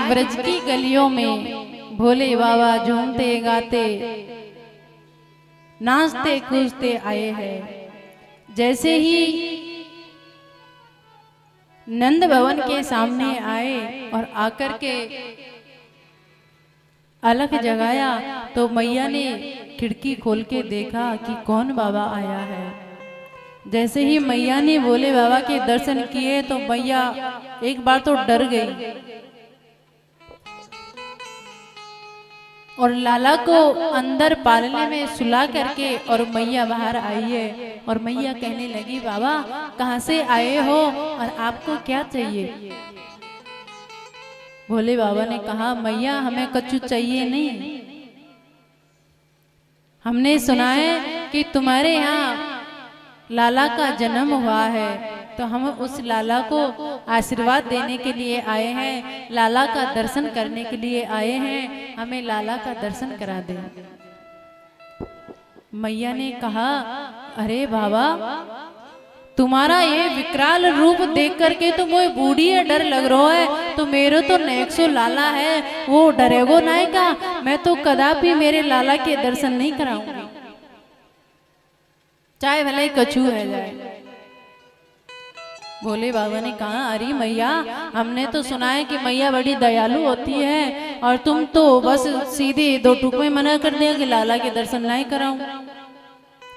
ब्रज की गलियों में भोले बाबा झूमते गाते नाचते कूदते आए हैं। जैसे ही नंद भवन के सामने आए और आकर के अलख जगाया तो मैया ने खिड़की खोल के देखा कि कौन बाबा आया है। जैसे ही मैया ने भोले बाबा के दर्शन किए तो मैया एक बार तो डर गई और लाला को अंदर पालने में सुला करके और मैया बाहर आई है और मैया कहने लगी, बाबा कहाँ से आए हो और आपको क्या चाहिए? भोले बाबा ने कहा, मैया हमें कछु चाहिए नहीं, हमने सुना है कि तुम्हारे यहाँ लाला का जन्म हुआ है तो हम उस लाला को आशीर्वाद देने के लिए आए हैं, लाला का दर्शन करने के लिए आए हैं, हमें लाला का दर्शन करा दे। मैया ने कहा, अरे बाबा तुम्हारा ये विकराल रूप देख करके तो वो बूढ़ी है डर लग रहा है, तो मेरे तो नेक्सो लाला है वो डरेगो नहीं का, मैं तो कदापि मेरे लाला के दर्शन नहीं कराऊंगी, चाहे भले ही कछू है जाए। भोले बाबा ने कहा, अरे मैया हमने तो सुना है कि मैया बड़ी दयालु होती है और तुम तो बस सीधे दो टूक में मना कर दिया कि लाला के दर्शन नहीं कराऊं।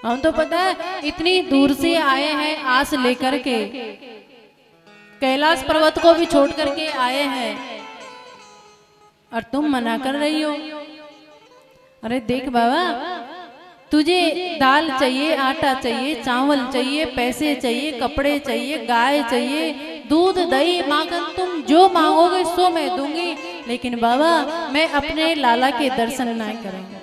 हम तो पता है इतनी दूर से आए हैं आस लेकर के, कैलाश पर्वत को भी छोड़ करके आए हैं और तुम मना कर रही हो। अरे देख बाबा, तुझे दाल चाहिए, आटा चाहिए, चावल चाहिए, पैसे चाहिए, कपड़े चाहिए, गाय चाहिए, दूध दही माखन, तुम जो मांगोगे सो मैं दूंगी, लेकिन बाबा मैं अपने लाला के दर्शन नहीं करूंगा।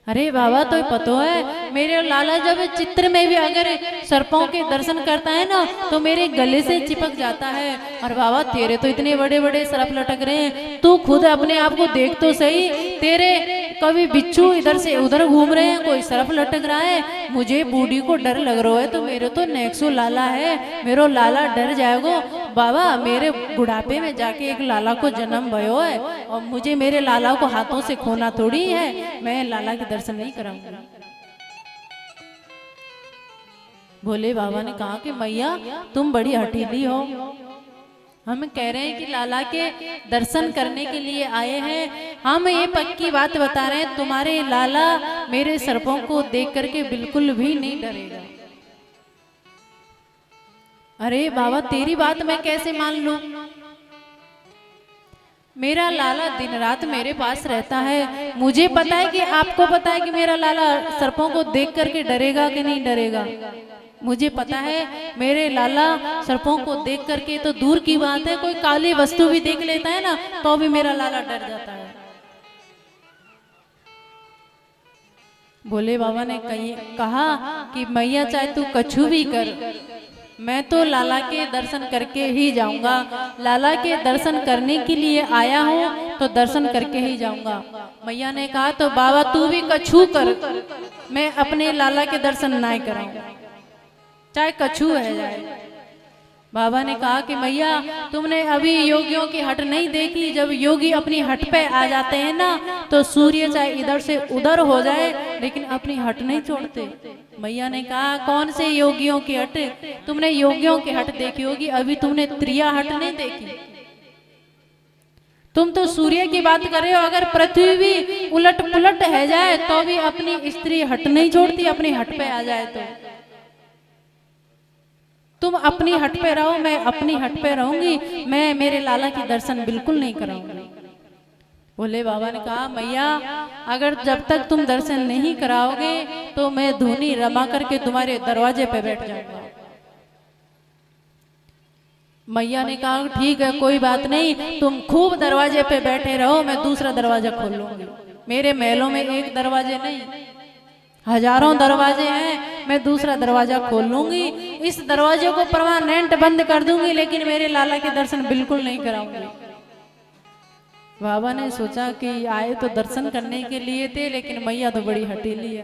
अरे बाबा तो पता है मेरे लाला जब चित्र में भी अगर सर्पों के दर्शन करता है ना तो मेरे गले से चिपक जाता है। और बाबा तेरे तो इतने बड़े बड़े सर्प लटक रहे हैं, तू खुद अपने आप को देख तो सही, तेरे कभी बिच्छू इधर से उधर घूम रहे हैं, कोई सर्प लटक रहा है, मुझे बूढ़ी को डर लग रहा है तो मेरे तो नेक्सो लाला है, मेरो लाला डर जाएगो। बाबा मेरे बुढ़ापे में जाके एक लाला को जन्म भयो है और मुझे मेरे लाला को हाथों से खोना थोड़ी है, मैं लाला के दर्शन नहीं कराऊंगा। भोले बाबा ने कहा कि मैया तुम बड़ी हठीली हो, हम कह रहे हैं कि लाला के दर्शन करने के लिए आए हैं, हम ये पक्की बात बता रहे हैं तुम्हारे लाला मेरे सर्पों को देख करके बिल्कुल भी नहीं डरेगा। अरे बाबा तेरी बात मैं कैसे मान लूं, मेरा लाला दिन रात मेरे पास रहता है, मुझे पता है कि आपको पता है कि मेरा लाला सर्पों को देख करके डरेगा कि नहीं डरेगा, मुझे पता है मेरे लाला सर्पों को देख करके तो दूर की बात है कोई काली वस्तु भी देख लेता है ना तो भी मेरा लाला डर जाता है। भोले बाबा ने कहा कि मैया चाहे तू कछु भी कर, मैं तो लाला के दर्शन करके ही जाऊंगा, लाला के दर्शन करने के लिए आया हूँ तो दर्शन करके ही जाऊंगा। मैया ने कहा तो बाबा तू भी कछु कर, मैं अपने लाला के दर्शन नहीं कराऊंगा, चाहे कछु है जाए। बाबा ने कहा कि मैया तुमने अभी योगियों की हट नहीं देखी, जब योगी अपनी हट पे आ जाते हैं ना तो सूर्य चाहे इधर से उधर हो जाए लेकिन अपनी हट नहीं छोड़ते। मैया ने कहा कौन से योगियों की हट, तुमने योगियों की हट देखी होगी, अभी तुमने त्रिया हट नहीं देखी। तुम तो सूर्य की बात कर रहे हो, अगर पृथ्वी भी उलट पुलट है जाए तो भी अपनी स्त्री हट नहीं छोड़ती, अपनी हट पे आ जाए तो। तुम अपनी हट पे रहो, मैं अपनी हट पे रहूंगी, मैं मेरे लाला की दर्शन बिल्कुल नहीं कराऊंगी। भोले बाबा ने कहा मैया अगर जब तक तुम दर्शन नहीं कराओगे तो मैं धूनी रमा करके तुम्हारे दरवाजे पे बैठ जाऊंगा। मैया ने कहा ठीक है कोई बात नहीं, तुम खूब दरवाजे पे बैठे रहो, मैं दूसरा दरवाजा खोल लूंगी। मेरे महलों में एक दरवाजे नहीं हजारों दरवाजे हैं, मैं दूसरा दरवाजा खोल लूंगी, इस दरवाजे को परमानेंट बंद कर दूंगी लेकिन मेरे लाला के दर्शन बिल्कुल नहीं कराऊंगी। बाबा ने सोचा कि आए तो दर्शन करने के लिए थे लेकिन मैया तो बड़ी हठीली है।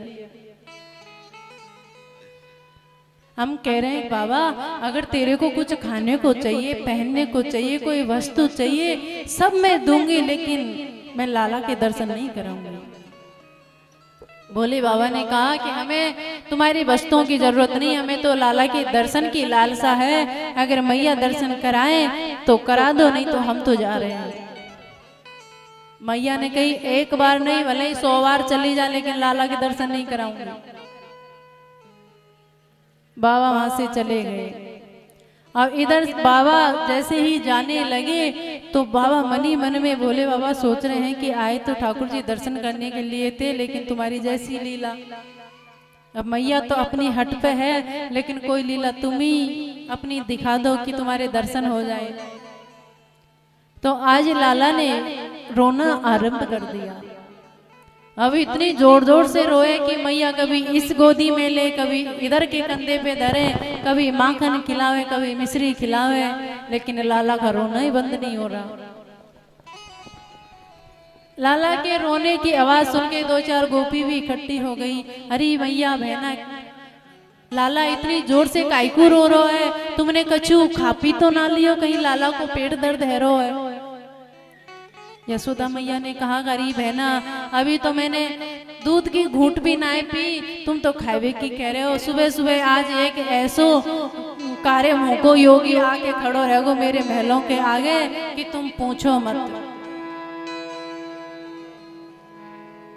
हम कह रहे हैं बाबा अगर तेरे को कुछ खाने को चाहिए, पहनने को चाहिए, कोई वस्तु चाहिए, सब मैं दूंगी, लेकिन मैं लाला के दर्शन नहीं कराऊंगी। भोले बाबा ने कहा कि हमें तुम्हारी वस्तुओं की जरूरत नहीं, हमें तो लाला के दर्शन की लालसा है। अगर मैया दर्शन कराएं तो करा दो, नहीं तो हम तो जा रहे हैं। मैया ने कही एक बार नहीं, भले ही 100 बार चली जा, लेकिन लाला के दर्शन नहीं कराऊंगी। बाबा वहां से चले गए। अब इधर बाबा जैसे ही जाने लगे तो बाबा मनी मन में भोले बाबा सोच रहे हैं कि आए तो ठाकुर जी दर्शन करने के लिए थे, लेकिन तुम्हारी जैसी लीला। अब मैया तो अपनी हट पे है, लेकिन कोई लीला तुम ही अपनी दिखा दो कि तुम्हारे दर्शन हो जाए। तो आज लाला ने रोना आरंभ कर दिया। अब इतनी जोर जोर से रोए कि मैया कभी इस गोदी में ले, कभी इधर के कंधे पे धरे, कभी माखन खिलावे, कभी मिश्री खिलावे, लेकिन लाला का रोना ही बंद नहीं हो रहा। लाला के रोने की आवाज सुन के 2-4 गोपी भी इकट्ठी हो गई। अरे मैया बहना, लाला इतनी जोर से काईकू रो रहा है, तुमने कछु खा पी तो ना लियो, कहीं लाला को पेट दर्द है रो है। यशोदा मैया ने कहा गरीब है ना, अभी तो मैंने दूध की घूंट भी ना पी, तुम तो खावे की कह रहे हो। सुबह सुबह आज एक ऐसो कार्य मोको योगी आके खड़ो रहो मेरे महलों के आगे कि तुम पूछो मत।